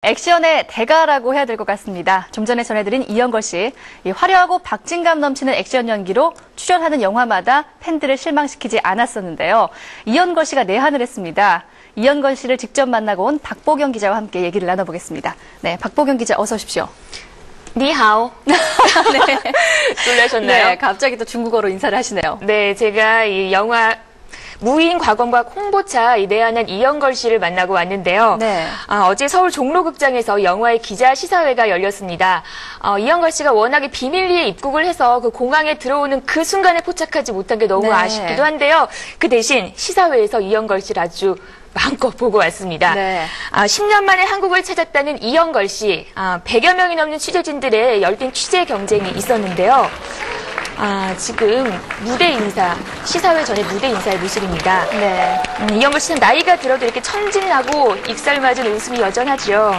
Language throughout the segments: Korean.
액션의 대가라고 해야 될 것 같습니다. 좀 전에 전해드린 이영걸 씨, 화려하고 박진감 넘치는 액션 연기로 출연하는 영화마다 팬들을 실망시키지 않았었는데요. 이영걸 씨가 내한을 했습니다. 이영걸 씨를 직접 만나고 온 박보경 기자와 함께 얘기를 나눠보겠습니다. 네, 박보경 기자 어서 오십시오. 니하오. 네. 놀라셨나요? 네, 갑자기 또 중국어로 인사를 하시네요. 네, 제가 이 영화 무인 과건과 홍보차 내한한 이영걸 씨를 만나고 왔는데요. 네. 어제 서울 종로극장에서 영화의 기자 시사회가 열렸습니다. 이영걸 씨가 워낙에 비밀리에 입국을 해서 그 공항에 들어오는 그 순간에 포착하지 못한 게 너무 네. 아쉽기도 한데요. 그 대신 시사회에서 이영걸 씨를 아주 마음껏 보고 왔습니다. 네. 10년 만에 한국을 찾았다는 이영걸 씨, 100여 명이 넘는 취재진들의 열띤 취재 경쟁이 있었는데요. 지금 무대 인사, 시사회 전에 무대 인사의 모습입니다. 네. 이영걸 씨는 나이가 들어도 이렇게 천진하고 익살맞은 웃음이 여전하죠.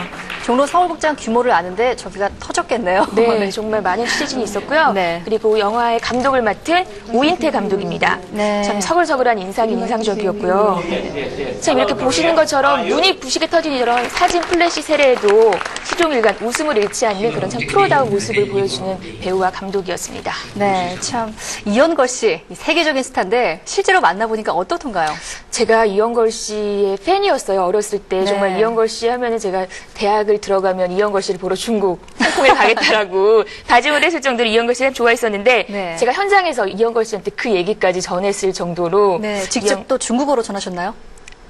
종로 서울극장 규모를 아는데 저기가 터졌겠네요. 네, 정말 많은 취재진이 있었고요. 네. 그리고 영화의 감독을 맡은 우인태 감독입니다. 네. 참 서글서글한 인상이 인상적이었고요. 참 이렇게 보시는 것처럼 눈이 부시게 터진 이런 사진 플래시 세례에도 시종일관 웃음을 잃지 않는 그런 참 프로다운 모습을 보여주는 배우와 감독이었습니다. 네, 참 이영걸 씨 세계적인 스타인데 실제로 만나보니까 어떻던가요? 제가 이영걸 씨의 팬이었어요. 어렸을 때 네. 정말 이영걸 씨 하면은 제가 대학을 들어가면 이영걸 씨를 보러 중국, 홍콩에 가겠다라고 다짐을 했을 정도로 이영걸 씨를 좋아했었는데 네. 제가 현장에서 이영걸 씨한테 그 얘기까지 전했을 정도로 네, 직접 또 중국어로 전하셨나요?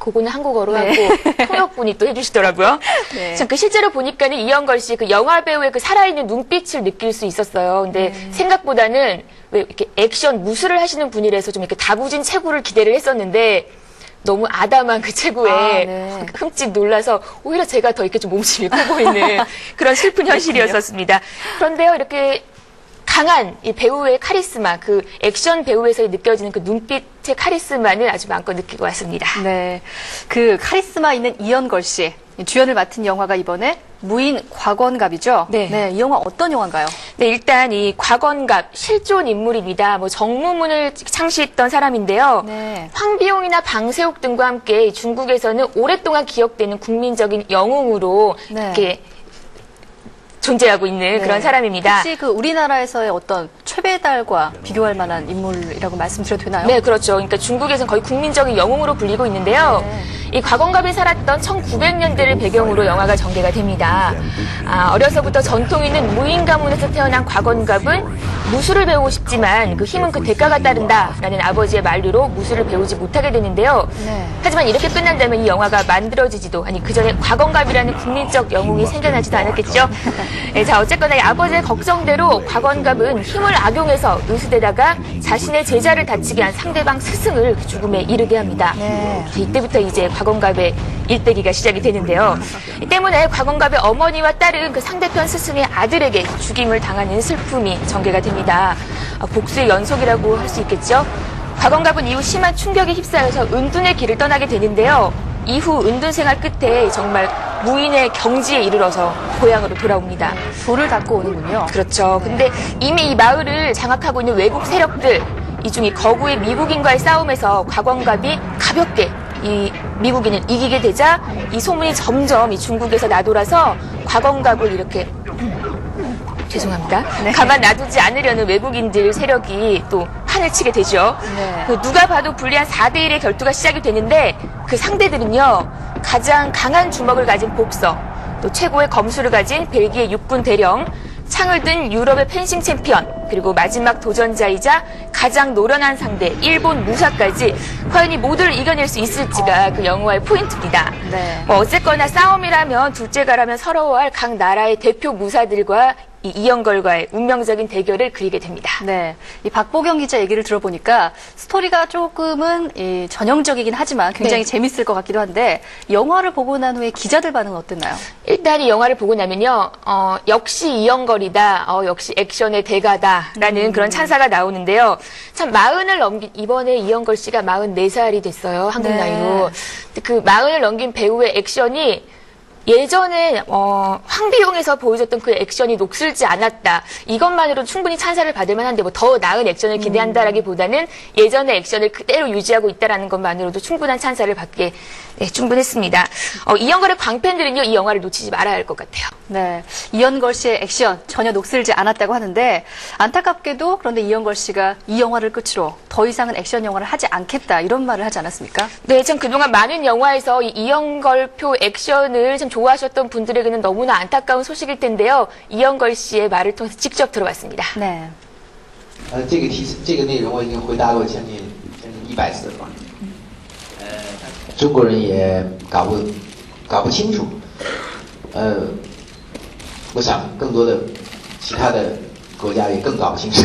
그거는 한국어로 네. 하고 통역분이 또 해주시더라고요. 네. 참 그 실제로 보니까는 이영걸 씨 그 영화 배우의 그 살아있는 눈빛을 느낄 수 있었어요. 근데 생각보다는 왜 이렇게 액션 무술을 하시는 분이라서 좀 이렇게 다부진 체구를 기대를 했었는데 너무 아담한 그 체구에 네. 흠칫 놀라서 오히려 제가 더 이렇게 좀 몸집이 커 보이는 그런 슬픈 현실이었었습니다. 그런데요, 이렇게 강한 이 배우의 카리스마, 그 액션 배우에서 느껴지는 그 눈빛의 카리스마는 아주 마음껏 느끼고 왔습니다. 네, 그 카리스마 있는 이영걸 씨 주연을 맡은 영화가 이번에 무인 과건갑이죠. 네. 이 영화 어떤 영화인가요? 네, 일단 이 과건갑 실존 인물입니다. 정무문을 창시했던 사람인데요. 네. 황비용이나 방세욱 등과 함께 중국에서는 오랫동안 기억되는 국민적인 영웅으로 네. 이렇게 존재하고 있는 그런 사람입니다. 혹시 그 우리나라에서의 어떤 최배달과 비교할 만한 인물이라고 말씀드려도 되나요? 네, 그렇죠. 그러니까 중국에서는 거의 국민적인 영웅으로 불리고 있는데요. 네. 이 과건갑이 살았던 1900년대를 배경으로 영화가 전개가 됩니다. 어려서부터 전통 있는 무인 가문에서 태어난 과건갑은 무술을 배우고 싶지만 그 힘은 그 대가가 따른다라는 아버지의 만류로 무술을 배우지 못하게 되는데요. 네. 하지만 이렇게 끝난다면 이 영화가 만들어지지도 그 전에 과건갑이라는 국민적 영웅이 생겨나지도 않았겠죠. 네, 자, 어쨌거나 이 아버지의 걱정대로 과건갑은 힘을 악용해서 의수대다가 자신의 제자를 다치게 한 상대방 스승을 죽음에 이르게 합니다. 네. 이때부터 이제 과건갑의 일대기가 시작이 되는데요. 이 때문에 과건갑의 어머니와 딸은 그 상대편 스승의 아들에게 죽임을 당하는 슬픔이 전개가 됩니다. 복수의 연속이라고 할 수 있겠죠. 과건갑은 이후 심한 충격에 휩싸여서 은둔의 길을 떠나게 되는데요. 이후 은둔 생활 끝에 정말 무인의 경지에 이르러서 고향으로 돌아옵니다. 돌을 닦고 오는군요. 그렇죠. 근데 이미 이 마을을 장악하고 있는 외국 세력들, 이 중 이 거구의 미국인과의 싸움에서 과건갑이 가볍게 이 미국인을 이기게 되자 이 소문이 점점 이 중국에서 나돌아서 과건갑을 이렇게 죄송합니다. 네. 가만 놔두지 않으려는 외국인들 세력이 또 판을 치게 되죠. 네. 그 누가 봐도 불리한 4대1의 결투가 시작이 되는데 그 상대들은요. 가장 강한 주먹을 가진 복서, 또 최고의 검수를 가진 벨기에 육군 대령, 창을 든 유럽의 펜싱 챔피언, 그리고 마지막 도전자이자 가장 노련한 상대 일본 무사까지 과연 이 모두를 이겨낼 수 있을지가 그 영화의 포인트입니다. 네. 어쨌거나 싸움이라면 둘째가라면 서러워할 각 나라의 대표 무사들과 이 이영걸과의 운명적인 대결을 그리게 됩니다. 네, 이 박보경 기자 얘기를 들어보니까 스토리가 조금은 전형적이긴 하지만 굉장히 네. 재밌을 것 같기도 한데 영화를 보고 난 후에 기자들 반응은 어땠나요? 일단 이 영화를 보고 나면요, 역시 이영걸이다, 역시 액션의 대가다라는 그런 찬사가 나오는데요. 참 40을 넘긴 이번에 이영걸 씨가 44살이 됐어요, 한국 네. 나이로. 그 40을 넘긴 배우의 액션이 예전에 황비용에서 보여줬던 그 액션이 녹슬지 않았다. 이것만으로 충분히 찬사를 받을 만한데 뭐 더 나은 액션을 기대한다라기보다는 예전의 액션을 그대로 유지하고 있다라는 것만으로도 충분한 찬사를 받게 충분했습니다. 이영걸의 광팬들은요, 이 영화를 놓치지 말아야 할 것 같아요. 네, 이영걸 씨의 액션 전혀 녹슬지 않았다고 하는데 안타깝게도 그런데 이영걸 씨가 이 영화를 끝으로 더 이상은 액션 영화를 하지 않겠다 이런 말을 하지 않았습니까? 네, 참 그동안 많은 영화에서 이 이영걸표 액션을 참 좋아하셨던 분들에게는 너무나 안타까운 소식일 텐데요. 이영걸 씨의 말을 통해서 직접 들어봤습니다. 네. 这个内容我已经回答过将近100次了。中国人也搞不清楚。我想更多的其他的国家也更搞不清楚。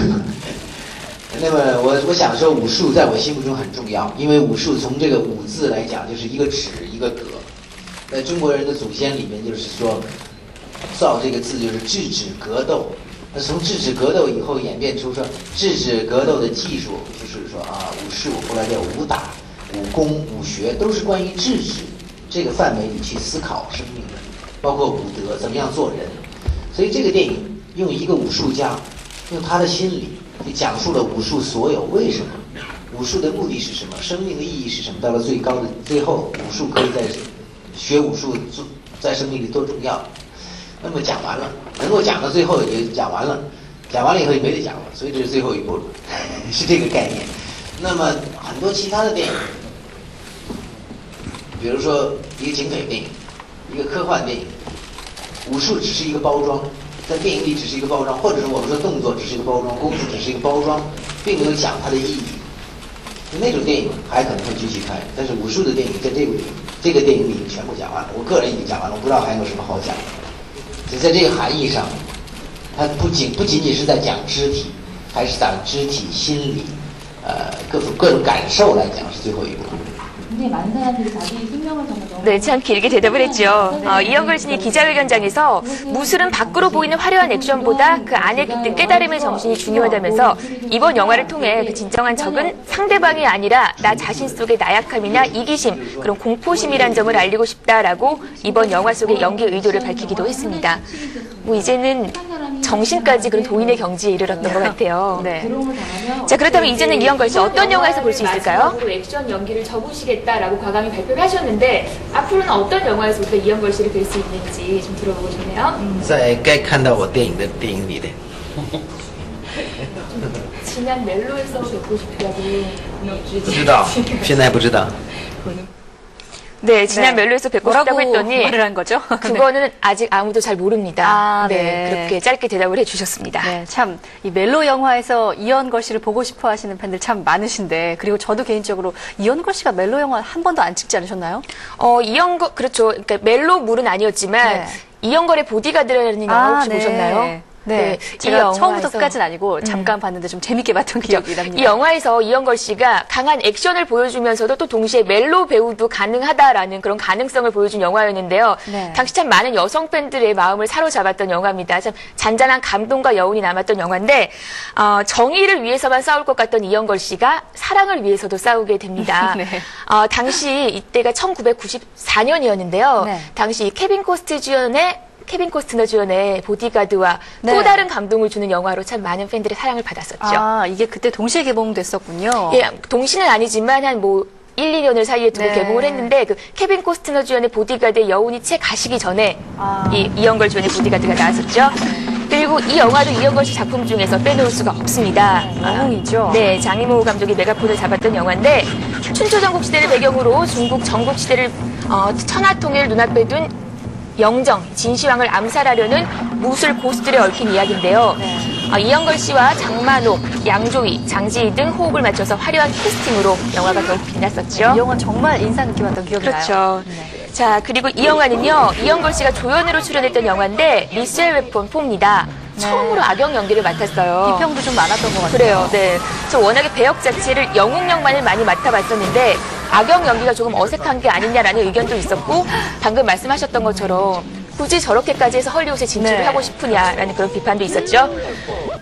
那么我想说，武术在我心目中很重要，因为武术从这个武字来讲，就是一个止一个格。在中国人的祖先里面，就是说造这个字就是制止格斗。那从制止格斗以后演变出说制止格斗的技术，就是说武术后来叫武打、武功、武学，都是关于制止这个范围里去思考生命的，包括武德怎么样做人。所以这个电影用一个武术家，用他的心理，去讲述了武术所有为什么，武术的目的是什么，生命的意义是什么。到了最后，武术可以在学武术在生命里多重要。那么讲完了，能够讲到最后也讲完了，讲完了以后也没得讲了，所以这是最后一部，是这个概念。那么很多其他的电影，比如说一个警匪电影，一个科幻电影，武术只是一个包装，在电影里只是一个包装，或者是我们说动作只是一个包装，功夫只是一个包装，并没有讲它的意义。那种电影还可能会继续拍，但是武术的电影在这个电影里全部讲完了，我个人已经讲完了，我不知道还有什么好讲的。就在这个含义上，它不仅仅是在讲肢体，还是讲肢体、心理，各种感受来讲是最后一步。 네, 참 길게 대답을 했죠. 이영걸 신이 기자회견장에서 무술은 밖으로 보이는 화려한 액션보다 그 안에 깃든 깨달음의 정신이 중요하다면서 이번 영화를 통해 그 진정한 적은 상대방이 아니라 나 자신 속의 나약함이나 이기심, 그런 공포심이란 점을 알리고 싶다라고 이번 영화 속의 연기 의도를 밝히기도 했습니다. 뭐 이제는 정신까지 그런 도인의 경지에 이르렀던 것 같아요. 네. 자, 그렇다면 이제는 이영걸 씨 어떤 영화에서 볼 수 있을까요? 액션 연기를 접으시겠다라고 과감히 발표를 하셨는데 앞으로는 어떤 영화에서부터 이영걸 씨를 뵐 수 있는지 좀 들어보고 싶네요. 在该看到我电影的电影里的。 지난 멜로에서 뵙고 싶다고 不知道，现在不知道。 네, 지난 멜로에서 뵙고 싶다고 했더니 말을 한 거죠? 그거는 아직 아무도 잘 모릅니다. 네, 그렇게 짧게 대답을 해주셨습니다. 네, 참 이 멜로 영화에서 이영걸 씨를 보고 싶어 하시는 팬들 참 많으신데 그리고 저도 개인적으로 이영걸 씨가 멜로 영화 한 번도 안 찍지 않으셨나요? 이영걸 그렇죠. 그러니까 멜로물은 아니었지만 네. 이영걸의 보디가드라는 영화 혹시 보셨나요? 네, 제가 처음부터 끝까지는 아니고 잠깐 봤는데 좀 재밌게 봤던 기억이 납니다. 이 영화에서 이영걸 씨가 강한 액션을 보여주면서도 또 동시에 멜로 배우도 가능하다라는 그런 가능성을 보여준 영화였는데요. 네. 당시 참 많은 여성 팬들의 마음을 사로잡았던 영화입니다. 참 잔잔한 감동과 여운이 남았던 영화인데 정의를 위해서만 싸울 것 같던 이영걸 씨가 사랑을 위해서도 싸우게 됩니다. 네. 당시 이때가 1994년이었는데요. 네. 당시 케빈 코스트너 주연의 보디가드와 또 다른 감동을 주는 영화로 참 많은 팬들의 사랑을 받았었죠. 아, 이게 그때 동시에 개봉됐었군요. 예, 동시는 아니지만 한 1, 2년을 사이에 두고 개봉을 했는데 그 케빈 코스트너 주연의 보디가드의 여운이 채 가시기 전에 이영걸 주연의 보디가드가 나왔었죠. 그리고 이 영화도 이영걸 씨 작품 중에서 빼놓을 수가 없습니다. 영웅이죠. 네, 장이모 감독이 메가폰을 잡았던 영화인데 춘초 전국시대를 배경으로 중국 전국시대를 천하통일 눈앞에 둔 영정, 진시황을 암살하려는 무술 고수들의 얽힌 이야기인데요. 이영걸 씨와 장만옥, 양조위, 장지희 등 호흡을 맞춰서 화려한 캐스팅으로 영화가 더욱 빛났었죠. 이 영화 정말 인상 깊게 봤던 기억이 그렇죠. 나요. 자, 그리고 이 영화는요, 이영걸 씨가 조연으로 출연했던 영화인데 리셀 웨폰 4입니다. 처음으로 악역 연기를 맡았어요. 비평도 좀 많았던 것 같아요. 그래요. 네. 저 워낙에 배역 자체를 영웅역만을 많이 맡아봤었는데 악역 연기가 조금 어색한 게 아니냐라는 의견도 있었고 방금 말씀하셨던 것처럼 굳이 저렇게까지 해서 헐리우드에 진출을 네. 하고 싶으냐라는 그런 비판도 있었죠.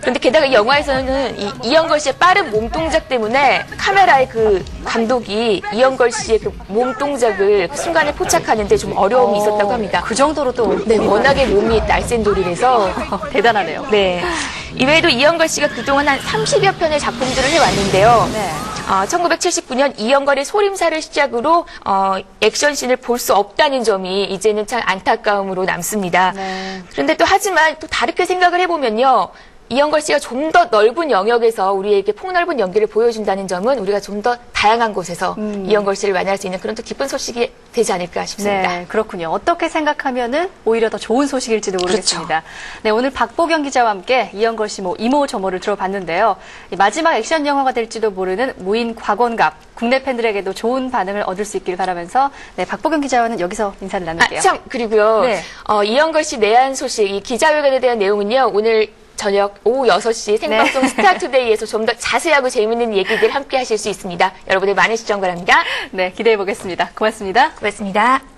그런데 게다가 이 영화에서는 이영걸 씨의 빠른 몸 동작 때문에 카메라의 그 감독이 이영걸 씨의 그 몸 동작을 그 순간에 포착하는데 좀 어려움이 있었다고 합니다. 그 정도로 또 네, 워낙에 몸이 날쌘돌이라서 대단하네요. 네. 이외에도 이영걸 씨가 그동안 한 30여 편의 작품들을 해왔는데요. 네. 1979년 이영걸의 소림사를 시작으로 액션씬을 볼 수 없다는 점이 이제는 참 안타까움으로 남습니다. 네. 그런데 또 하지만 또 다르게 생각을 해보면요. 이영걸 씨가 좀 더 넓은 영역에서 우리에게 폭넓은 연기를 보여준다는 점은 우리가 좀 더 다양한 곳에서 이영걸 씨를 만날 수 있는 그런 또 기쁜 소식이 되지 않을까 싶습니다. 네, 그렇군요. 어떻게 생각하면은 오히려 더 좋은 소식일지도 모르겠습니다. 네, 오늘 박보경 기자와 함께 이영걸 씨 이모저모를 들어봤는데요. 마지막 액션 영화가 될지도 모르는 무인 곽원갑, 국내 팬들에게도 좋은 반응을 얻을 수 있길 바라면서 네, 박보경 기자와는 여기서 인사를 나눌게요. 참 그리고요. 네. 이영걸 씨 내한 소식, 이 기자회견에 대한 내용은요. 오늘 저녁 오후 6시 생방송 네. 스타투데이에서 좀 더 자세하고 재미있는 얘기들 함께 하실 수 있습니다. 여러분의 많은 시청 바랍니다. 네, 기대해 보겠습니다. 고맙습니다. 고맙습니다.